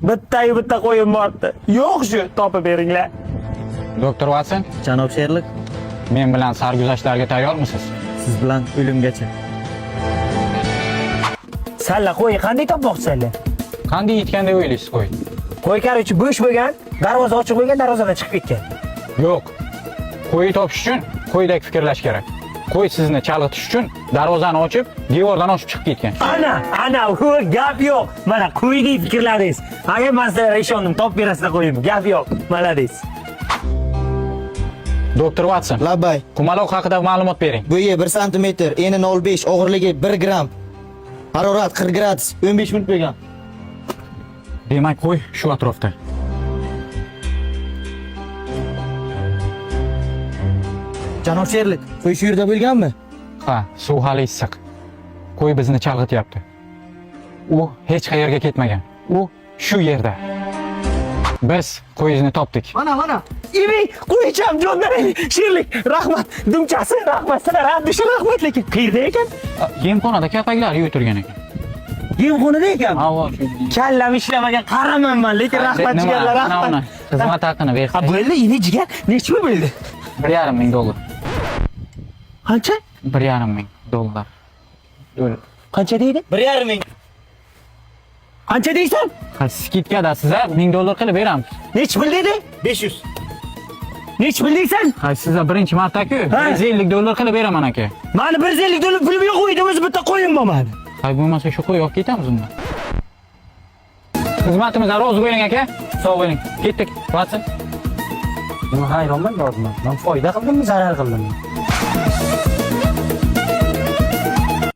bitta qo'yim bordi. Yo'q shu, topib beringlar. Doktor Watson, Janob Sherlik, men bilan sarguzashtlarga tayyormisiz? siz bilan o'limgacha. Salla qo'y qanday topmoqchisan? Qanday yetgan deb o'ylaysiz qo'y? Qo'y qarich bo'sh bo'lgan, darvoza ochiq bo'lgan, darvozadan chiqib ketgan. Yo'q. Qo'y topish uchun qo'ydek fikrlash kerak. Qo'y sizni chalg'itish uchun darvozani ochib, devordan oshib chiqib ketgan. Ana, u gap yo'q. Mana qo'ydek fikrladingiz. Agar men sizlarga ishondim, topib berasizlar qo'yimni. Gap yo'q. Malades. Doktor Watson, Labay. qumaloq haqida ma'lumot bering. Bo'yi 1 sm, eni 0.5, og'irligi 1 gram. Harorat 40 gradus, 15 minut bo'lgan. Demak, qo'y shu atrofda. Janob Sherlik, qo'y shu yerda bo'lganmi? Ha, suv hali issiq. Qo'y bizni chalg'ityapti. U hech qayerga ketmagan. U shu yerda. Biz qo'yingizni topdik. Mana. Imi, qo'ycham jonlaring. Sherlik, rahmat. Dumchasi, rahmat. Sizlar abdish rahmat lekin qayerda ekan? Yemxonada kapaklar yuvib turgan ekan. Yemxonada ekan. Avo, Kallam ishlamagan qaramanman, lekin rahmat jigarlar, rahmat. Xizmat haqini Ha, bersangiz. bo'ldi, ini jigar. Necha pul bo'ldi? 1,5 ming dollar. Qancha? 1,5 ming dollar. Qancha deydi? 1,5 ming. Qancha deysan? Ha, skitkada sizlar 1000 dollar qilib beramiz. Necha pul dedi? 500. Necha pul deysan? Ha, sizlar birinchi marta-ku, Ha. 150 dollar qilib beraman aka. Mani 150 dollar pulim yo'q edi, o'zi bitta qo'yim bo'lmadi. Hay bo'lmasa shu qo'y olib ketamiz undan. Xizmatimizdan rozi bo'ling aka. Sog' bo'ling. Ketdik. Watson. Nima hayronman yozma. Men foyda qildimmi, zarar qildimmi?